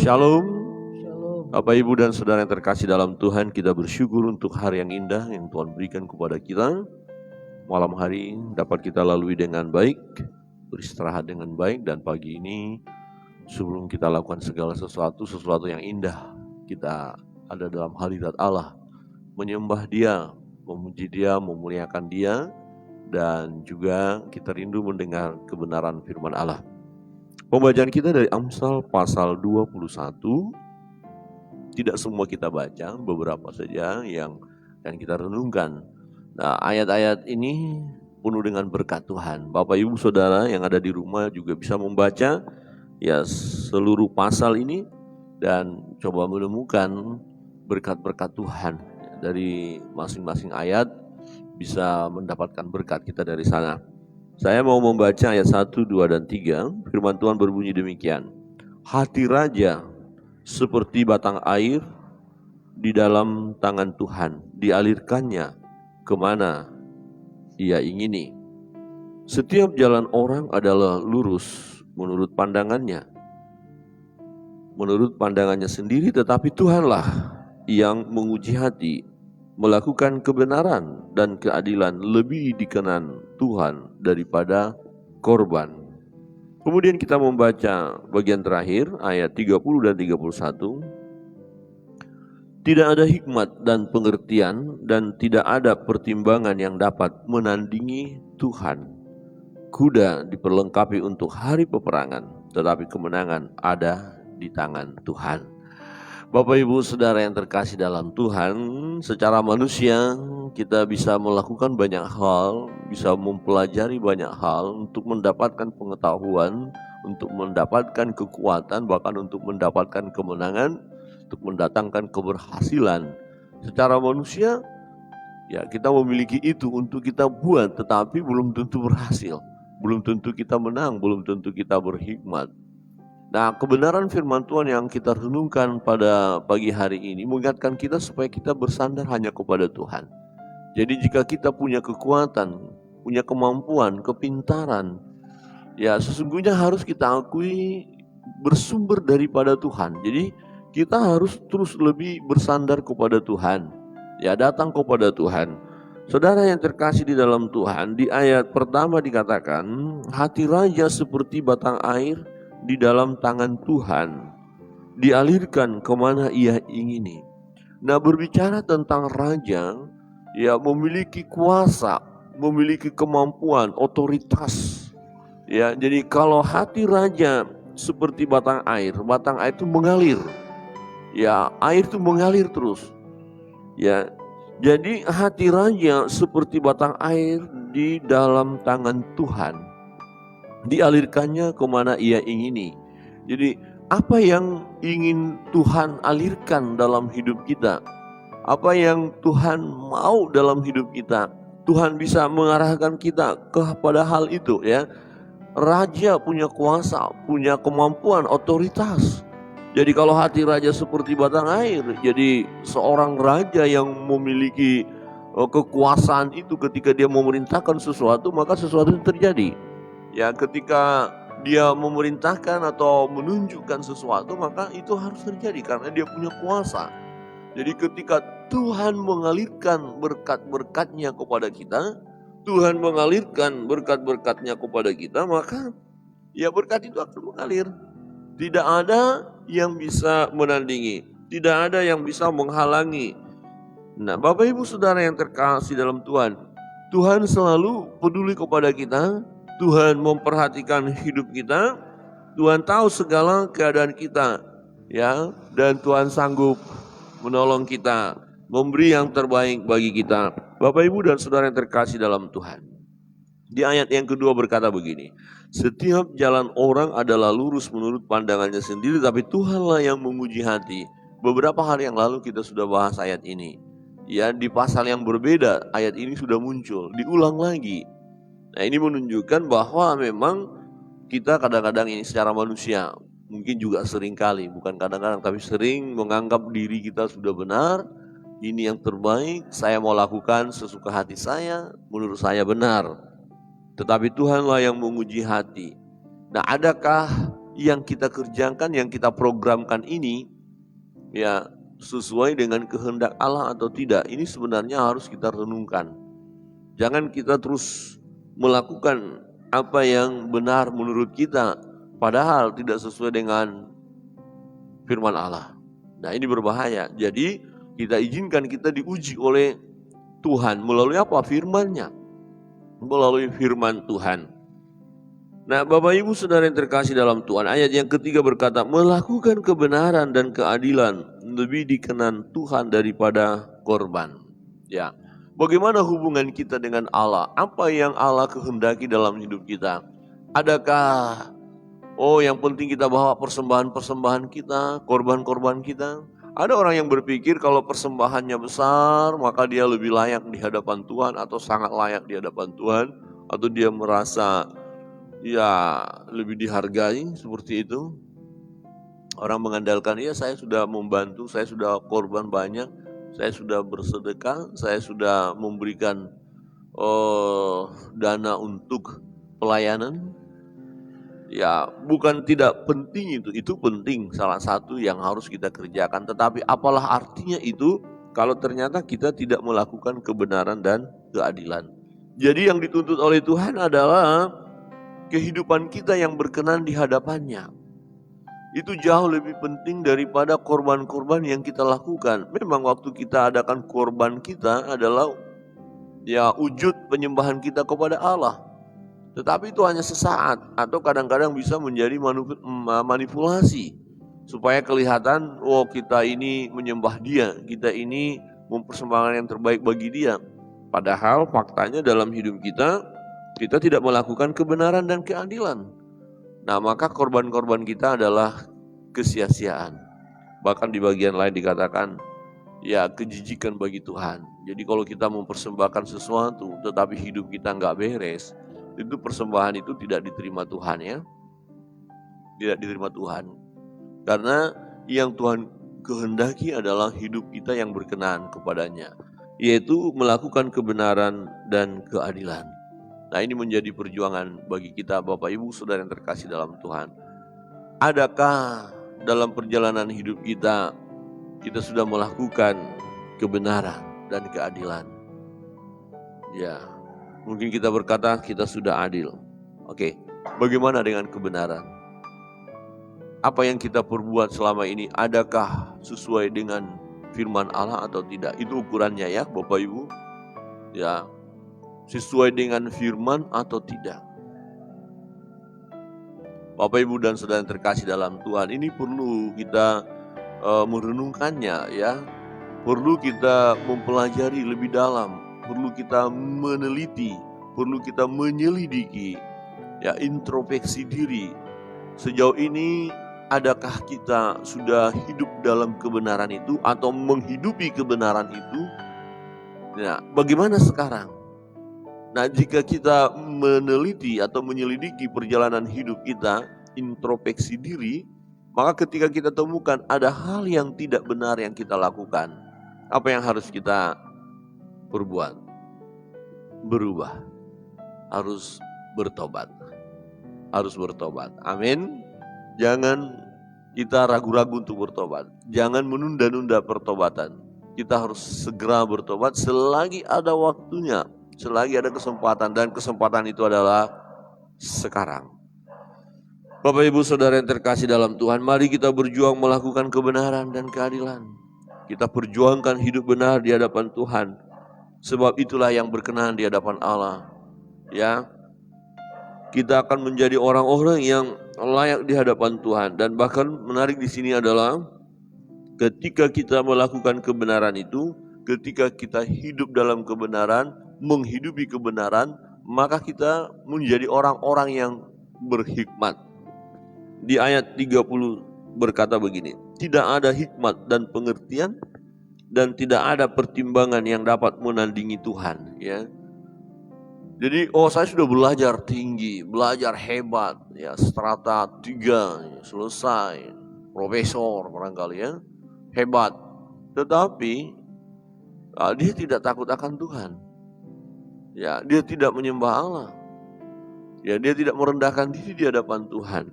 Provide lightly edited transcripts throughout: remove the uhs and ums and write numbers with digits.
Shalom, Shalom. Bapak Ibu dan Saudara yang terkasih dalam Tuhan, kita bersyukur untuk hari yang indah yang Tuhan berikan kepada kita. Malam hari dapat kita lalui dengan baik, beristirahat dengan baik, dan pagi ini sebelum kita lakukan segala sesuatu yang indah, kita ada dalam hadirat Allah, menyembah Dia, memuji Dia, memuliakan Dia, dan juga kita rindu mendengar kebenaran firman Allah. Pembacaan kita dari Amsal pasal 21. Tidak semua kita baca, beberapa saja yang akan kita renungkan. Nah, ayat-ayat ini penuh dengan berkat Tuhan. Bapak Ibu Saudara yang ada di rumah juga bisa membaca ya seluruh pasal ini dan coba menemukan berkat-berkat Tuhan dari masing-masing ayat, bisa mendapatkan berkat kita dari sana. Saya mau membaca ayat 1, 2, dan 3. Firman Tuhan berbunyi demikian. Hati raja seperti batang air di dalam tangan Tuhan, dialirkannya kemana ia ingini. Setiap jalan orang adalah lurus menurut pandangannya sendiri, tetapi Tuhanlah yang menguji hati. Melakukan kebenaran dan keadilan lebih dikenan Tuhan daripada korban. Kemudian kita membaca bagian terakhir ayat 30 dan 31. Tidak ada hikmat dan pengertian dan tidak ada pertimbangan yang dapat menandingi Tuhan. Kuda diperlengkapi untuk hari peperangan, tetapi kemenangan ada di tangan Tuhan. Bapak Ibu Saudara yang terkasih dalam Tuhan, secara manusia kita bisa melakukan banyak hal, bisa mempelajari banyak hal untuk mendapatkan pengetahuan, untuk mendapatkan kekuatan, bahkan untuk mendapatkan kemenangan, untuk mendatangkan keberhasilan. Secara manusia, ya kita memiliki itu untuk kita buat, tetapi belum tentu berhasil, belum tentu kita menang, belum tentu kita berhikmat. Nah, kebenaran firman Tuhan yang kita renungkan pada pagi hari ini mengingatkan kita supaya kita bersandar hanya kepada Tuhan. Jadi jika kita punya kekuatan, punya kemampuan, kepintaran, ya sesungguhnya harus kita akui bersumber daripada Tuhan. Jadi kita harus terus lebih bersandar kepada Tuhan, ya datang kepada Tuhan. Saudara yang terkasih di dalam Tuhan, di ayat pertama dikatakan, hati raja seperti batang air di dalam tangan Tuhan, dialirkan kemana ia ingini. Nah, berbicara tentang raja, ya memiliki kuasa, memiliki kemampuan, otoritas. Ya, jadi kalau hati raja seperti batang air itu mengalir. Ya, air itu mengalir terus. Ya, jadi hati raja seperti batang air di dalam tangan Tuhan, dialirkannya kemana ia ingini. Jadi apa yang ingin Tuhan alirkan dalam hidup kita, apa yang Tuhan mau dalam hidup kita, Tuhan bisa mengarahkan kita kepada hal itu ya. Raja punya kuasa, punya kemampuan, otoritas. Jadi kalau hati raja seperti batang air, jadi seorang raja yang memiliki kekuasaan itu, ketika dia memerintahkan sesuatu, maka sesuatu itu terjadi. Ya, ketika dia memerintahkan atau menunjukkan sesuatu, maka itu harus terjadi karena dia punya kuasa. Jadi ketika Tuhan mengalirkan berkat-berkatnya kepada kita, Tuhan mengalirkan berkat-berkatnya kepada kita, maka ya berkat itu akan mengalir. Tidak ada yang bisa menandingi, tidak ada yang bisa menghalangi. Nah, Bapak Ibu Saudara yang terkasih dalam Tuhan, Tuhan selalu peduli kepada kita. Tuhan memperhatikan hidup kita, Tuhan tahu segala keadaan kita, ya, dan Tuhan sanggup menolong kita, memberi yang terbaik bagi kita. Bapak Ibu dan Saudara yang terkasih dalam Tuhan, di ayat yang kedua berkata begini, setiap jalan orang adalah lurus menurut pandangannya sendiri, tapi Tuhanlah yang menguji hati. Beberapa hari yang lalu kita sudah bahas ayat ini, ya, di pasal yang berbeda ayat ini sudah muncul, diulang lagi. Nah, ini menunjukkan bahwa memang kita kadang-kadang ini secara manusia, mungkin juga sering kali, bukan kadang-kadang tapi sering menganggap diri kita sudah benar, ini yang terbaik, saya mau lakukan sesuka hati saya, menurut saya benar. Tetapi Tuhanlah yang menguji hati. Nah, adakah yang kita kerjakan, yang kita programkan ini ya sesuai dengan kehendak Allah atau tidak. Ini sebenarnya harus kita renungkan. Jangan kita terus melakukan apa yang benar menurut kita, padahal tidak sesuai dengan firman Allah. Nah, ini berbahaya. Jadi kita izinkan kita diuji oleh Tuhan melalui apa? Firman-Nya. Melalui firman Tuhan. Nah, Bapak Ibu Saudara yang terkasih dalam Tuhan, ayat yang ketiga berkata, melakukan kebenaran dan keadilan lebih dikenan Tuhan daripada korban. Ya, bagaimana hubungan kita dengan Allah? Apa yang Allah kehendaki dalam hidup kita? Adakah yang penting kita bawa persembahan-persembahan kita, korban-korban kita? Ada orang yang berpikir kalau persembahannya besar, maka dia lebih layak di hadapan Tuhan atau sangat layak di hadapan Tuhan, atau dia merasa lebih dihargai seperti itu. Orang mengandalkan, saya sudah membantu, saya sudah korban banyak, saya sudah bersedekah, saya sudah memberikan dana untuk pelayanan. Ya, bukan tidak penting itu penting, salah satu yang harus kita kerjakan. Tetapi apalah artinya itu kalau ternyata kita tidak melakukan kebenaran dan keadilan. Jadi yang dituntut oleh Tuhan adalah kehidupan kita yang berkenan di hadapannya. Itu jauh lebih penting daripada korban-korban yang kita lakukan. Memang waktu kita adakan korban kita adalah wujud penyembahan kita kepada Allah. Tetapi itu hanya sesaat atau kadang-kadang bisa menjadi manipulasi. Supaya kelihatan, kita ini menyembah dia, kita ini mempersembahkan yang terbaik bagi dia. Padahal faktanya dalam hidup kita tidak melakukan kebenaran dan keadilan. Nah, maka korban-korban kita adalah kesia-siaan. Bahkan di bagian lain dikatakan, kejijikan bagi Tuhan. Jadi kalau kita mempersembahkan sesuatu, tetapi hidup kita nggak beres, itu persembahan itu tidak diterima Tuhan ya. Tidak diterima Tuhan. Karena yang Tuhan kehendaki adalah hidup kita yang berkenan kepadanya, yaitu melakukan kebenaran dan keadilan. Nah, ini menjadi perjuangan bagi kita Bapak Ibu Saudara yang terkasih dalam Tuhan. Adakah dalam perjalanan hidup kita sudah melakukan kebenaran dan keadilan? Ya, mungkin kita berkata kita sudah adil. Oke, bagaimana dengan kebenaran? Apa yang kita perbuat selama ini, adakah sesuai dengan firman Allah atau tidak? Itu ukurannya ya Bapak Ibu. Ya, sesuai dengan firman atau tidak. Bapak Ibu dan Saudara yang terkasih dalam Tuhan, ini perlu kita merenungkannya ya. Perlu kita mempelajari lebih dalam, perlu kita meneliti, perlu kita menyelidiki, introspeksi diri. Sejauh ini adakah kita sudah hidup dalam kebenaran itu atau menghidupi kebenaran itu? Nah, bagaimana sekarang? Nah, jika kita meneliti atau menyelidiki perjalanan hidup kita, introspeksi diri, maka ketika kita temukan ada hal yang tidak benar yang kita lakukan, apa yang harus kita perbuat? Berubah. Harus bertobat. Harus bertobat. Amin. Jangan kita ragu-ragu untuk bertobat. Jangan menunda-nunda pertobatan. Kita harus segera bertobat selagi ada waktunya. Selagi ada kesempatan, dan kesempatan itu adalah sekarang. Bapak Ibu Saudara yang terkasih dalam Tuhan, mari kita berjuang melakukan kebenaran dan keadilan. Kita perjuangkan hidup benar di hadapan Tuhan. Sebab itulah yang berkenan di hadapan Allah. Ya, kita akan menjadi orang-orang yang layak di hadapan Tuhan. Dan bahkan menarik di sini adalah ketika kita melakukan kebenaran itu, ketika kita hidup dalam kebenaran, menghidupi kebenaran, maka kita menjadi orang-orang yang berhikmat. Di ayat 30 berkata begini, tidak ada hikmat dan pengertian dan tidak ada pertimbangan yang dapat menandingi Tuhan, ya. Jadi, saya sudah belajar tinggi, belajar hebat, ya, strata 3, selesai, profesor barangkali ya, hebat. Tetapi dia tidak takut akan Tuhan. Ya, dia tidak menyembah Allah. Ya, dia tidak merendahkan diri di hadapan Tuhan.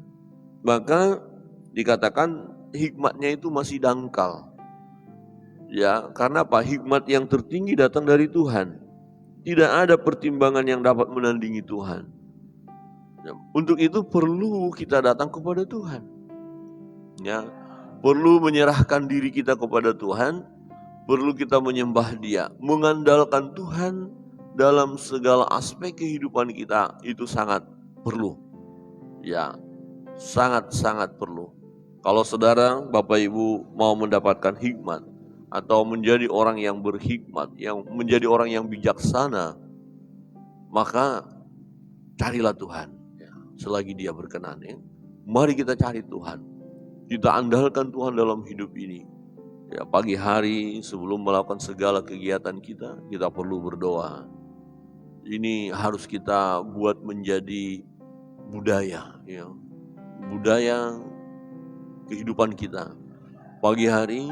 Maka dikatakan hikmatnya itu masih dangkal. Ya, karena apa? Hikmat yang tertinggi datang dari Tuhan. Tidak ada pertimbangan yang dapat menandingi Tuhan. Ya, untuk itu perlu kita datang kepada Tuhan. Ya, perlu menyerahkan diri kita kepada Tuhan, perlu kita menyembah Dia, mengandalkan Tuhan dalam segala aspek kehidupan kita itu sangat perlu. Ya, sangat-sangat perlu. Kalau saudara, Bapak Ibu mau mendapatkan hikmat atau menjadi orang yang berhikmat, yang menjadi orang yang bijaksana, maka carilah Tuhan. Ya, selagi Dia berkenan, ya. Mari kita cari Tuhan. Kita andalkan Tuhan dalam hidup ini. Ya, pagi hari sebelum melakukan segala kegiatan kita perlu berdoa. Ini harus kita buat menjadi budaya, ya. Budaya kehidupan kita. Pagi hari,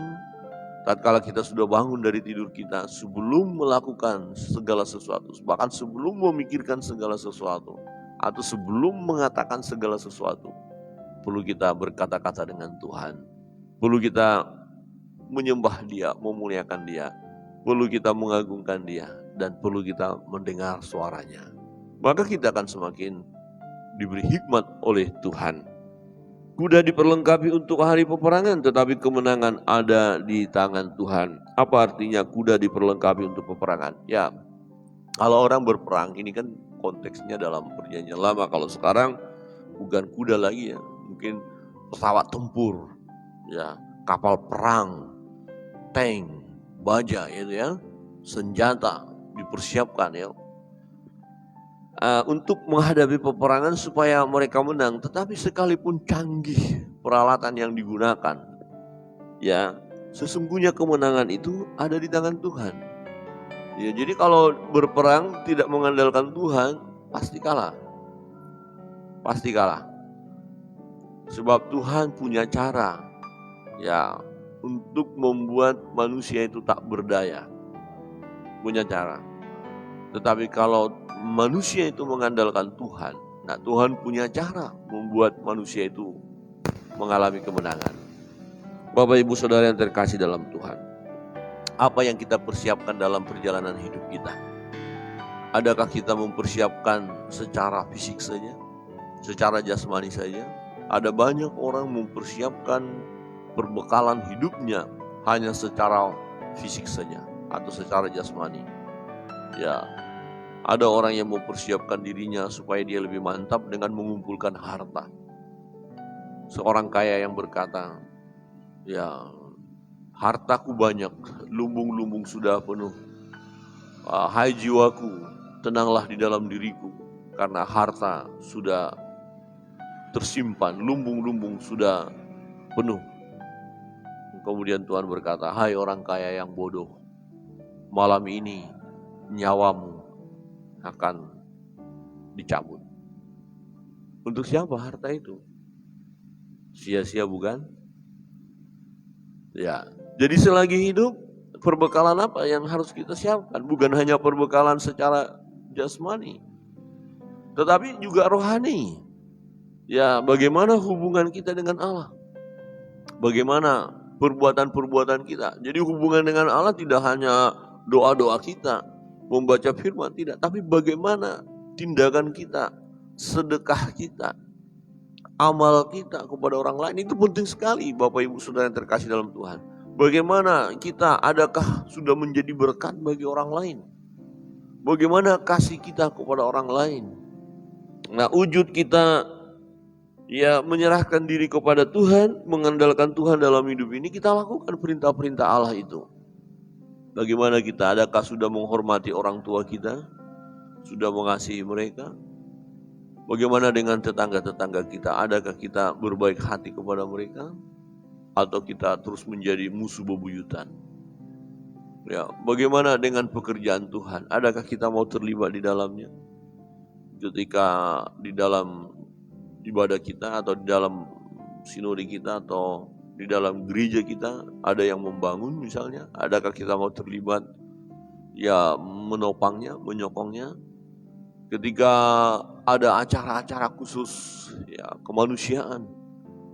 tatkala kita sudah bangun dari tidur kita, sebelum melakukan segala sesuatu, bahkan sebelum memikirkan segala sesuatu, atau sebelum mengatakan segala sesuatu, perlu kita berkata-kata dengan Tuhan. Perlu kita menyembah Dia, memuliakan Dia. Perlu kita mengagungkan Dia, dan perlu kita mendengar suaranya. Maka kita akan semakin diberi hikmat oleh Tuhan. Kuda diperlengkapi untuk hari peperangan, tetapi kemenangan ada di tangan Tuhan. Apa artinya kuda diperlengkapi untuk peperangan? Ya, kalau orang berperang, ini kan konteksnya dalam perjanjian lama. Kalau sekarang bukan kuda lagi ya, mungkin pesawat tempur, ya, kapal perang, tank, baja, itu ya, senjata dipersiapkan ya. Untuk menghadapi peperangan supaya mereka menang, tetapi sekalipun canggih peralatan yang digunakan, ya sesungguhnya kemenangan itu ada di tangan Tuhan. Ya, jadi kalau berperang tidak mengandalkan Tuhan, pasti kalah, pasti kalah. Sebab Tuhan punya cara, ya, untuk membuat manusia itu tak berdaya, punya cara. Tetapi kalau manusia itu mengandalkan Tuhan, nah Tuhan punya cara membuat manusia itu mengalami kemenangan. Bapak Ibu Saudara yang terkasih dalam Tuhan, apa yang kita persiapkan dalam perjalanan hidup kita? Adakah kita mempersiapkan secara fisik saja, secara jasmani saja? Ada banyak orang mempersiapkan perbekalan hidupnya hanya secara fisik saja atau secara jasmani. Ya, ada orang yang mempersiapkan dirinya supaya dia lebih mantap dengan mengumpulkan harta. Seorang kaya yang berkata, ya, hartaku banyak, lumbung-lumbung sudah penuh. Hai jiwaku, tenanglah di dalam diriku, karena harta sudah tersimpan, lumbung-lumbung sudah penuh. Kemudian Tuhan berkata, hai orang kaya yang bodoh, malam ini nyawamu akan dicabut. Untuk siapa harta itu? Sia-sia bukan? Ya, jadi selagi hidup, perbekalan apa yang harus kita siapkan? Bukan hanya perbekalan secara jasmani, tetapi juga rohani. Ya, bagaimana hubungan kita dengan Allah? Bagaimana perbuatan-perbuatan kita? Jadi hubungan dengan Allah tidak hanya doa-doa kita, membaca firman, tidak. Tapi bagaimana tindakan kita, sedekah kita, amal kita kepada orang lain. Itu penting sekali Bapak Ibu Saudara yang terkasih dalam Tuhan. Bagaimana kita, adakah sudah menjadi berkat bagi orang lain? Bagaimana kasih kita kepada orang lain? Nah, wujud kita ya menyerahkan diri kepada Tuhan, mengandalkan Tuhan dalam hidup ini, kita lakukan perintah-perintah Allah itu. Bagaimana kita, adakah sudah menghormati orang tua kita? Sudah mengasihi mereka? Bagaimana dengan tetangga-tetangga kita? Adakah kita berbaik hati kepada mereka? Atau kita terus menjadi musuh bebuyutan? Ya, bagaimana dengan pekerjaan Tuhan? Adakah kita mau terlibat di dalamnya? Ketika di dalam ibadah kita atau di dalam sinode kita atau di dalam gereja kita ada yang membangun misalnya, adakah kita mau terlibat ya menopangnya, menyokongnya? Ketika ada acara-acara khusus ya kemanusiaan,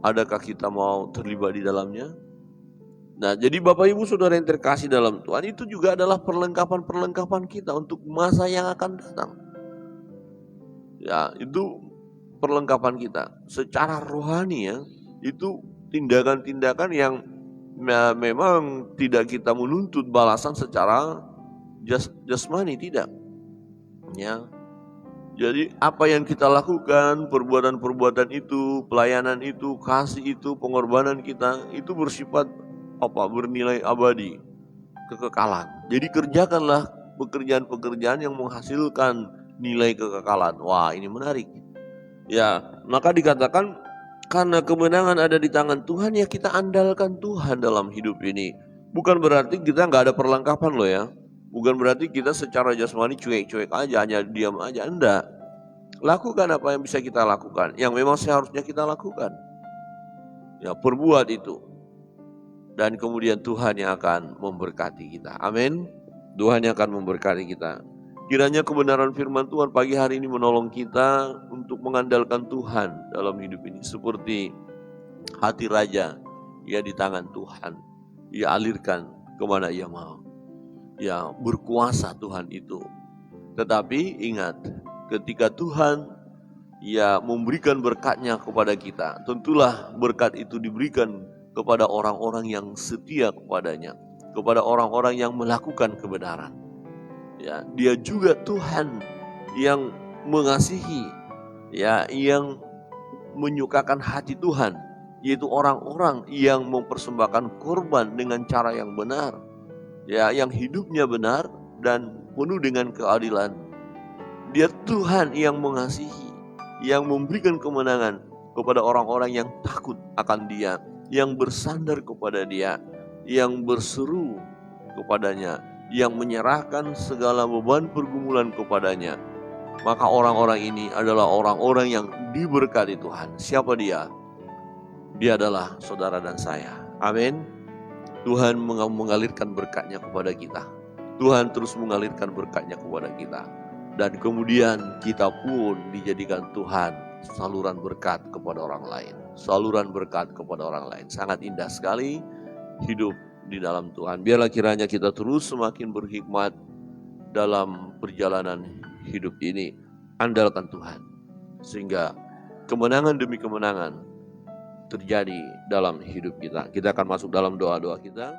Adakah kita mau terlibat di dalamnya? Nah, jadi Bapak Ibu Saudara yang terkasih dalam Tuhan, itu juga adalah perlengkapan-perlengkapan kita untuk masa yang akan datang. Ya, itu perlengkapan kita. Secara rohani ya, itu tindakan-tindakan yang memang tidak kita menuntut balasan secara jasmani, tidak. Ya. Jadi apa yang kita lakukan, perbuatan-perbuatan itu, pelayanan itu, kasih itu, pengorbanan kita, itu bersifat bernilai abadi, kekekalan. Jadi kerjakanlah pekerjaan-pekerjaan yang menghasilkan nilai kekekalan. Wah, ini menarik. Ya, maka dikatakan karena kemenangan ada di tangan Tuhan, ya kita andalkan Tuhan dalam hidup ini. Bukan berarti kita nggak ada perlengkapan loh ya. Bukan berarti kita secara jasmani cuek-cuek aja, hanya diam aja. Enggak. Lakukan apa yang bisa kita lakukan, yang memang seharusnya kita lakukan. Ya, perbuat itu. Dan kemudian Tuhan yang akan memberkati kita. Amin. Tuhan yang akan memberkati kita. Kiranya kebenaran firman Tuhan pagi hari ini menolong kita untuk mengandalkan Tuhan dalam hidup ini. Seperti hati raja, ia di tangan Tuhan. Ia alirkan kemana ia mau. Ya, berkuasa Tuhan itu. Tetapi ingat, ketika Tuhan ya memberikan berkatnya kepada kita, tentulah berkat itu diberikan kepada orang-orang yang setia kepadanya, kepada orang-orang yang melakukan kebenaran. Ya, dia juga Tuhan yang mengasihi, ya, yang menyukakan hati Tuhan, yaitu orang-orang yang mempersembahkan korban dengan cara yang benar, ya, yang hidupnya benar dan penuh dengan keadilan. Dia Tuhan yang mengasihi, yang memberikan kemenangan kepada orang-orang yang takut akan Dia, yang bersandar kepada Dia, yang berseru kepadanya, yang menyerahkan segala beban pergumulan kepadanya. Maka orang-orang ini adalah orang-orang yang diberkati Tuhan. Siapa dia? Dia adalah saudara dan saya. Amin. Tuhan mengalirkan berkatnya kepada kita. Tuhan terus mengalirkan berkatnya kepada kita. Dan kemudian kita pun dijadikan Tuhan saluran berkat kepada orang lain. Saluran berkat kepada orang lain. Sangat indah sekali hidup di dalam Tuhan. Biarlah kiranya kita terus semakin berhikmat dalam perjalanan hidup ini. Andalkan Tuhan. Sehingga kemenangan demi kemenangan terjadi dalam hidup kita. Kita akan masuk dalam doa-doa kita.